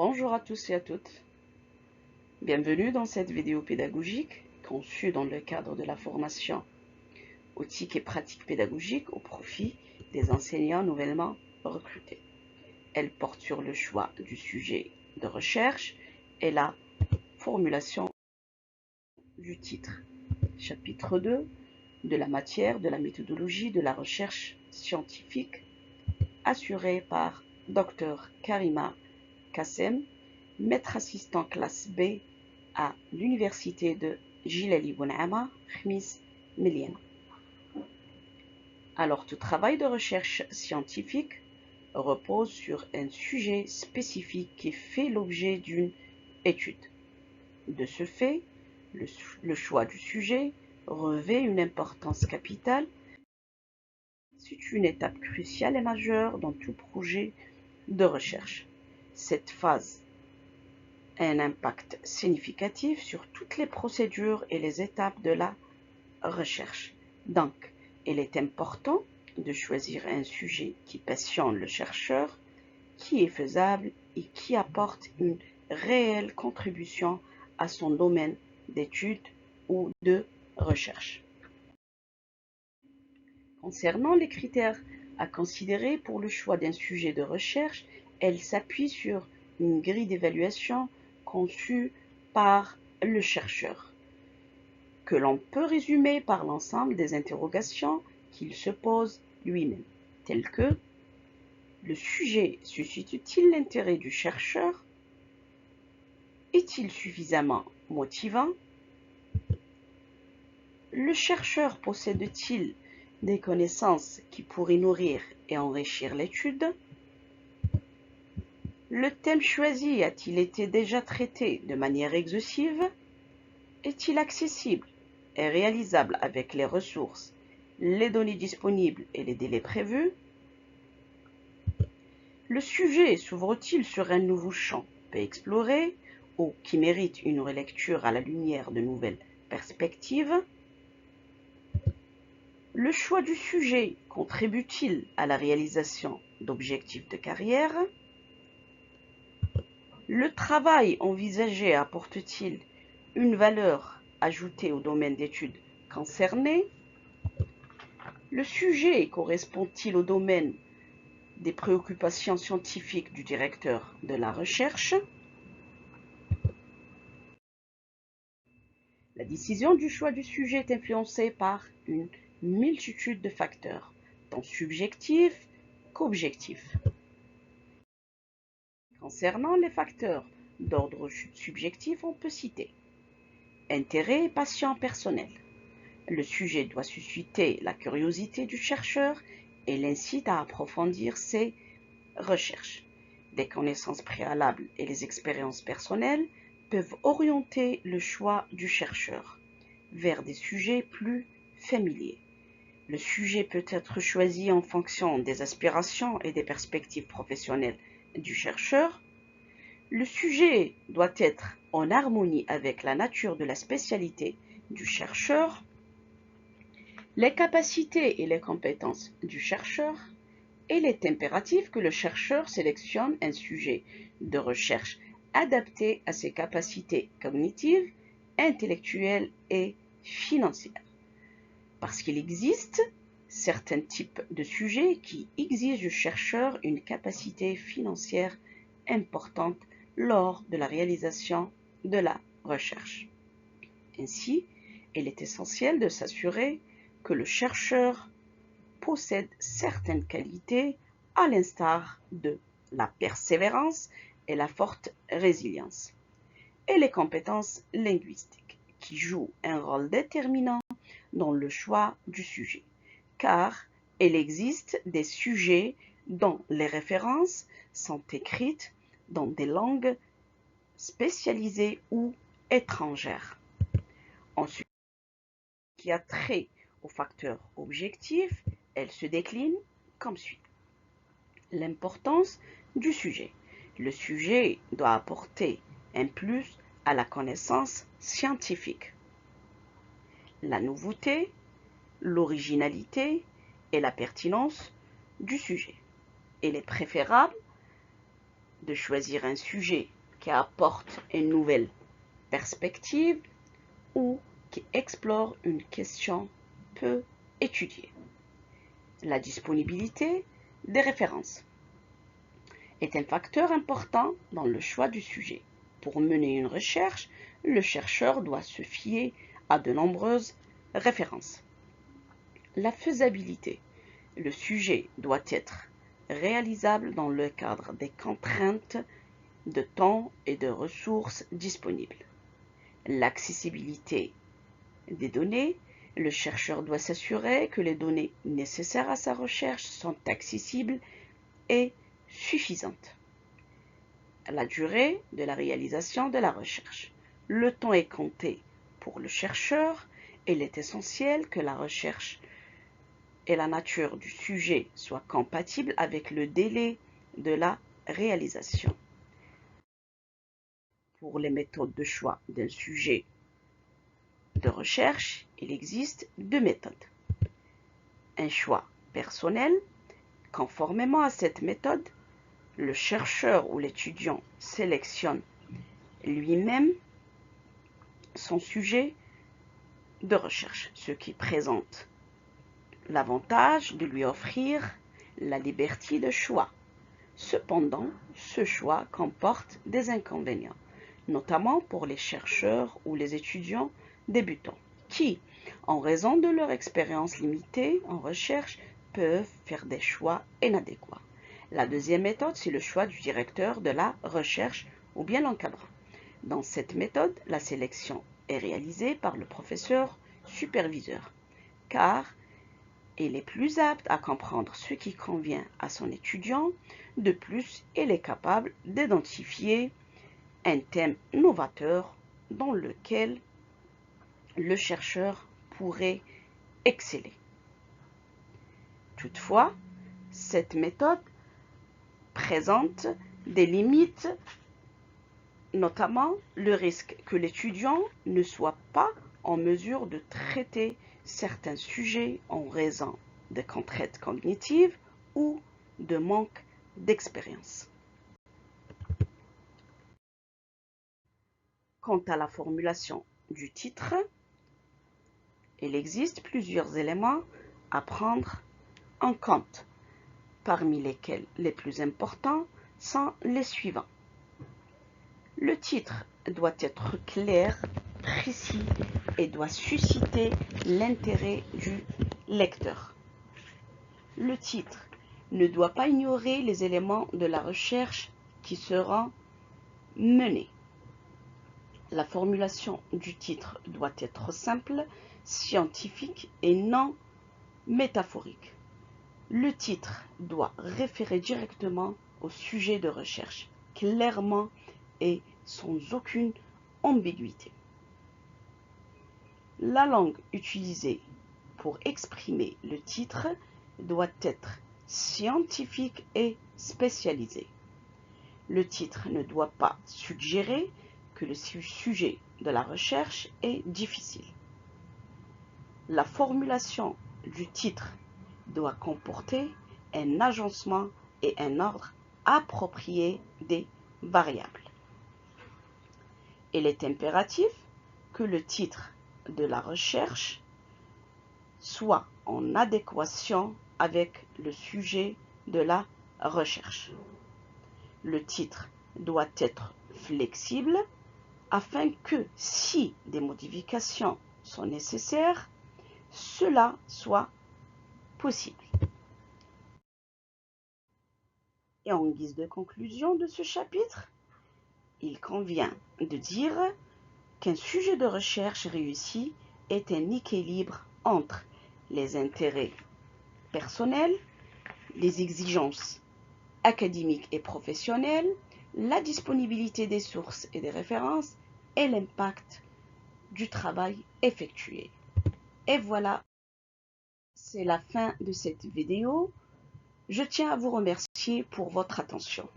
Bonjour à tous et à toutes. Bienvenue dans cette vidéo pédagogique conçue dans le cadre de la formation Outils et pratiques pédagogiques au profit des enseignants nouvellement recrutés. Elle porte sur le choix du sujet de recherche et la formulation du titre. Chapitre 2 de la matière de la méthodologie de la recherche scientifique assurée par Dr Karima Kassem, maître assistant classe B à l'université de Jilali Bounaama, Khmis Méliana. Alors, tout travail de recherche scientifique repose sur un sujet spécifique qui fait l'objet d'une étude. De ce fait, le choix du sujet revêt une importance capitale. C'est une étape cruciale et majeure dans tout projet de recherche. Cette phase a un impact significatif sur toutes les procédures et les étapes de la recherche. Donc, il est important de choisir un sujet qui passionne le chercheur, qui est faisable et qui apporte une réelle contribution à son domaine d'étude ou de recherche. Concernant les critères à considérer pour le choix d'un sujet de recherche, elle s'appuie sur une grille d'évaluation conçue par le chercheur, que l'on peut résumer par l'ensemble des interrogations qu'il se pose lui-même, telles que le sujet suscite-t-il l'intérêt du chercheur? Est-il suffisamment motivant? Le chercheur possède-t-il des connaissances qui pourraient nourrir et enrichir l'étude? Le thème choisi a-t-il été déjà traité de manière exhaustive? Est-il accessible et réalisable avec les ressources, les données disponibles et les délais prévus? Le sujet s'ouvre-t-il sur un nouveau champ peu exploré ou qui mérite une relecture à la lumière de nouvelles perspectives? Le choix du sujet contribue-t-il à la réalisation d'objectifs de carrière? Le travail envisagé apporte-t-il une valeur ajoutée au domaine d'études concerné? Le sujet correspond-il au domaine des préoccupations scientifiques du directeur de la recherche? La décision du choix du sujet est influencée par une multitude de facteurs, tant subjectifs qu'objectifs. Concernant les facteurs d'ordre subjectif, on peut citer intérêt et passion personnelle. Le sujet doit susciter la curiosité du chercheur et l'incite à approfondir ses recherches. Des connaissances préalables et les expériences personnelles peuvent orienter le choix du chercheur vers des sujets plus familiers. Le sujet peut être choisi en fonction des aspirations et des perspectives professionnelles du chercheur. Le sujet doit être en harmonie avec la nature de la spécialité du chercheur, les capacités et les compétences du chercheur, et il est impératif que le chercheur sélectionne un sujet de recherche adapté à ses capacités cognitives, intellectuelles et financières. Parce qu'il existe certains types de sujets qui exigent du chercheur une capacité financière importante lors de la réalisation de la recherche. Ainsi, il est essentiel de s'assurer que le chercheur possède certaines qualités à l'instar de la persévérance et la forte résilience, et les compétences linguistiques qui jouent un rôle déterminant dans le choix du sujet, car il existe des sujets dont les références sont écrites dans des langues spécialisées ou étrangères. Ensuite, qui a trait aux facteurs objectifs, elle se décline comme suit. L'importance du sujet. Le sujet doit apporter un plus à la connaissance scientifique. La nouveauté, l'originalité et la pertinence du sujet. Il est préférable de choisir un sujet qui apporte une nouvelle perspective ou qui explore une question peu étudiée. La disponibilité des références est un facteur important dans le choix du sujet. Pour mener une recherche, le chercheur doit se fier à de nombreuses références. La faisabilité. Le sujet doit être réalisable dans le cadre des contraintes de temps et de ressources disponibles. L'accessibilité des données. Le chercheur doit s'assurer que les données nécessaires à sa recherche sont accessibles et suffisantes. La durée de la réalisation de la recherche. Le temps est compté pour le chercheur et il est essentiel que la recherche et la nature du sujet soient compatibles avec le délai de la réalisation. Pour les méthodes de choix d'un sujet de recherche, il existe deux méthodes. Un choix personnel. Conformément à cette méthode, le chercheur ou l'étudiant sélectionne lui-même son sujet de recherche, ce qui présente l'avantage de lui offrir la liberté de choix. Cependant, ce choix comporte des inconvénients, notamment pour les chercheurs ou les étudiants débutants, qui, en raison de leur expérience limitée en recherche, peuvent faire des choix inadéquats. La deuxième méthode, c'est le choix du directeur de la recherche ou bien l'encadrant. Dans cette méthode, la sélection est réalisée par le professeur superviseur, car il est plus apte à comprendre ce qui convient à son étudiant. De plus, il est capable d'identifier un thème novateur dans lequel le chercheur pourrait exceller. Toutefois, cette méthode présente des limites, notamment le risque que l'étudiant ne soit pas en mesure de traiter certains sujets en raison de contraintes cognitives ou de manque d'expérience. Quant à la formulation du titre, il existe plusieurs éléments à prendre en compte, parmi lesquels les plus importants sont les suivants. Le titre doit être clair, précis et doit susciter l'intérêt du lecteur. Le titre ne doit pas ignorer les éléments de la recherche qui seront menés. La formulation du titre doit être simple, scientifique et non métaphorique. Le titre doit référer directement au sujet de recherche, clairement et sans aucune ambiguïté. La langue utilisée pour exprimer le titre doit être scientifique et spécialisée. Le titre ne doit pas suggérer que le sujet de la recherche est difficile. La formulation du titre doit comporter un agencement et un ordre approprié des variables. Il est impératif que le titre de la recherche soit en adéquation avec le sujet de la recherche. Le titre doit être flexible afin que, si des modifications sont nécessaires, cela soit possible. Et en guise de conclusion de ce chapitre, il convient de dire qu'un sujet de recherche réussi est un équilibre entre les intérêts personnels, les exigences académiques et professionnelles, la disponibilité des sources et des références et l'impact du travail effectué. Et voilà, c'est la fin de cette vidéo. Je tiens à vous remercier pour votre attention.